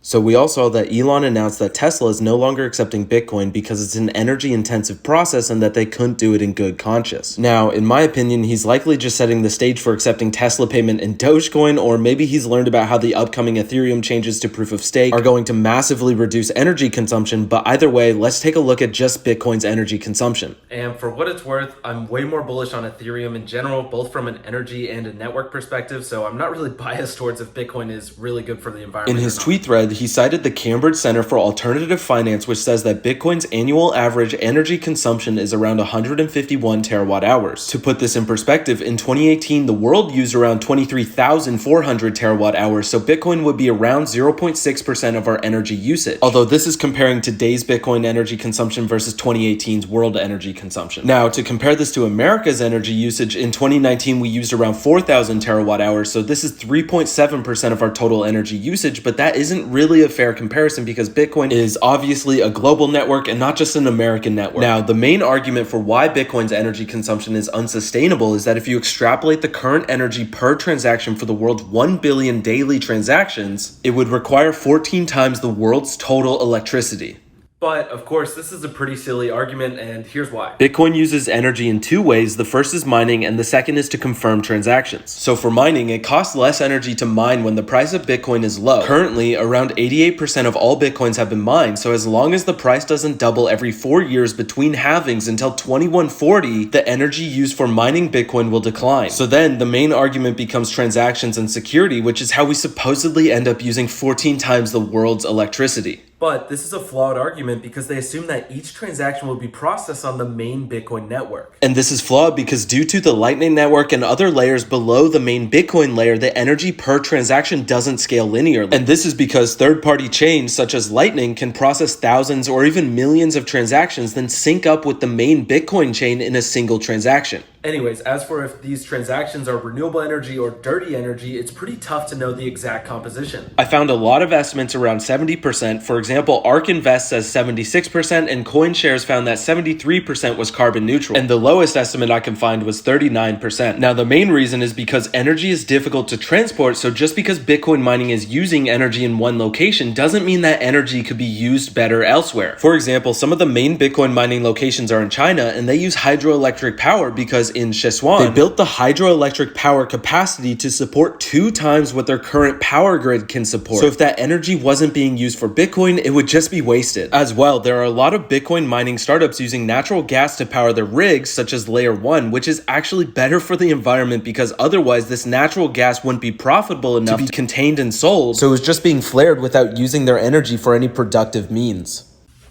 So we all saw that Elon announced that Tesla is no longer accepting Bitcoin because it's an energy-intensive process and that they couldn't do it in good conscience. Now, in my opinion, he's likely just setting the stage for accepting Tesla payment in Dogecoin, or maybe he's learned about how the upcoming Ethereum changes to proof of stake are going to massively reduce energy consumption, but either way, let's take a look at just Bitcoin's energy consumption. And for what it's worth, I'm way more bullish on Ethereum in general, both from an energy and a network perspective, so I'm not really biased towards if Bitcoin is really good for the environment. In his tweet thread, he cited the Cambridge Center for Alternative Finance, which says that Bitcoin's annual average energy consumption is around 151 terawatt hours. To put this in perspective, in 2018, the world used around 23,400 terawatt hours, so Bitcoin would be around 0.6% of our energy usage. Although this is comparing today's Bitcoin energy consumption versus 2018's world energy consumption. Now, to compare this to America's energy usage, in 2019, we used around 4,000 terawatt hours, so this is 3.7% of our total energy usage, but that isn't really a fair comparison because Bitcoin is obviously a global network and not just an American network. Now, the main argument for why Bitcoin's energy consumption is unsustainable is that if you extrapolate the current energy per transaction for the world's 1 billion daily transactions, it would require 14 times the world's total electricity. But, of course, this is a pretty silly argument, and here's why. Bitcoin uses energy in two ways. The first is mining, and the second is to confirm transactions. So for mining, it costs less energy to mine when the price of Bitcoin is low. Currently, around 88% of all Bitcoins have been mined, so as long as the price doesn't double every 4 years between halvings until 2140, the energy used for mining Bitcoin will decline. So then, the main argument becomes transactions and security, which is how we supposedly end up using 14 times the world's electricity. But this is a flawed argument because they assume that each transaction will be processed on the main Bitcoin network. And this is flawed because due to the Lightning Network and other layers below the main Bitcoin layer, the energy per transaction doesn't scale linearly. And this is because third-party chains such as Lightning can process thousands or even millions of transactions, then sync up with the main Bitcoin chain in a single transaction. Anyways, as for if these transactions are renewable energy or dirty energy, it's pretty tough to know the exact composition. I found a lot of estimates around 70%. For example, ARK Invest says 76%, and CoinShares found that 73% was carbon neutral. And the lowest estimate I can find was 39%. Now, the main reason is because energy is difficult to transport, so just because Bitcoin mining is using energy in one location doesn't mean that energy could be used better elsewhere. For example, some of the main Bitcoin mining locations are in China, and they use hydroelectric power because in Sichuan, they built the hydroelectric power capacity to support 2 times what their current power grid can support. So if that energy wasn't being used for Bitcoin, it would just be wasted. As well, there are a lot of Bitcoin mining startups using natural gas to power their rigs, such as Layer 1, which is actually better for the environment because otherwise this natural gas wouldn't be profitable enough to be contained and sold. So it was just being flared without using their energy for any productive means.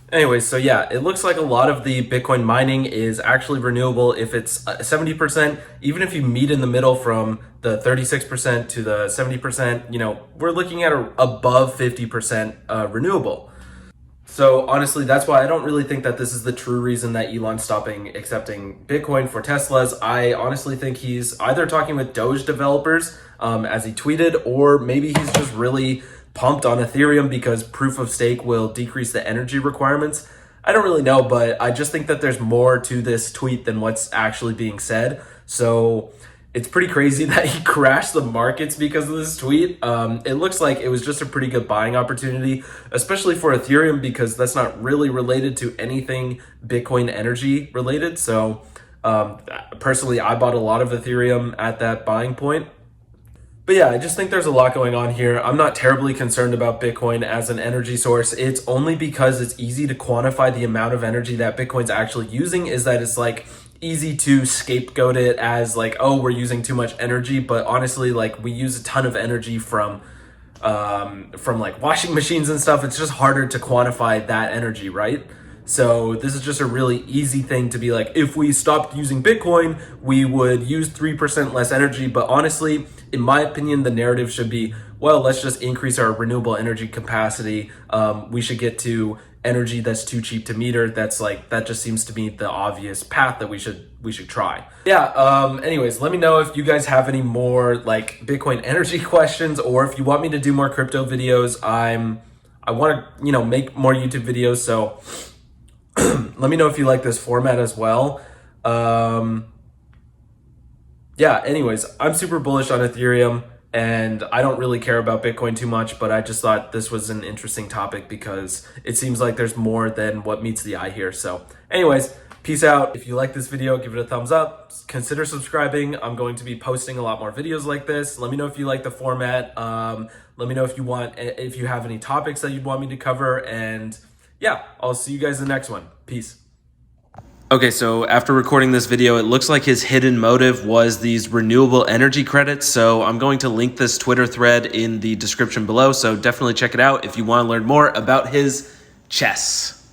Anyways, so yeah, it looks like a lot of the Bitcoin mining is actually renewable if it's 70%. Even if you meet in the middle from the 36% to the 70%, you know, we're looking at above 50% renewable. So honestly, that's why I don't really think that this is the true reason that Elon's stopping accepting Bitcoin for Teslas. I honestly think he's either talking with Doge developers, as he tweeted, or maybe he's just really pumped on Ethereum because proof of stake will decrease the energy requirements. I don't really know, but I just think that there's more to this tweet than what's actually being said. So it's pretty crazy that he crashed the markets because of this tweet. It looks like it was just a pretty good buying opportunity, especially for Ethereum because that's not really related to anything Bitcoin energy related. So personally, I bought a lot of Ethereum at that buying point. But yeah, I just think there's a lot going on here. I'm not terribly concerned about Bitcoin as an energy source. It's only because it's easy to quantify the amount of energy that Bitcoin's actually using is that it's like easy to scapegoat it as like, oh, we're using too much energy. But honestly, like we use a ton of energy from like washing machines and stuff. It's just harder to quantify that energy, right? So this is just a really easy thing to be like, if we stopped using Bitcoin, we would use 3% less energy. But honestly, in my opinion, the narrative should be, well, let's just increase our renewable energy capacity. We should get to energy that's too cheap to meter. That's like, that just seems to be the obvious path that we should try. Yeah. Anyways, let me know if you guys have any more like Bitcoin energy questions, or if you want me to do more crypto videos. I want to, you know, make more YouTube videos. So let me know if you like this format as well. Yeah, anyways, I'm super bullish on Ethereum, And I don't really care about Bitcoin too much, but I just thought this was an interesting topic because it seems like there's more than what meets the eye here. So anyways, peace out. If you like this video, give it a thumbs up. Consider subscribing. I'm going to be posting a lot more videos like this. Let me know if you like the format. Let me know if you have any topics that you'd want me to cover. And yeah, I'll see you guys in the next one. Peace. Okay, so after recording this video, it looks like his hidden motive was these renewable energy credits. So I'm going to link this Twitter thread in the description below. So definitely check it out if you want to learn more about his chess.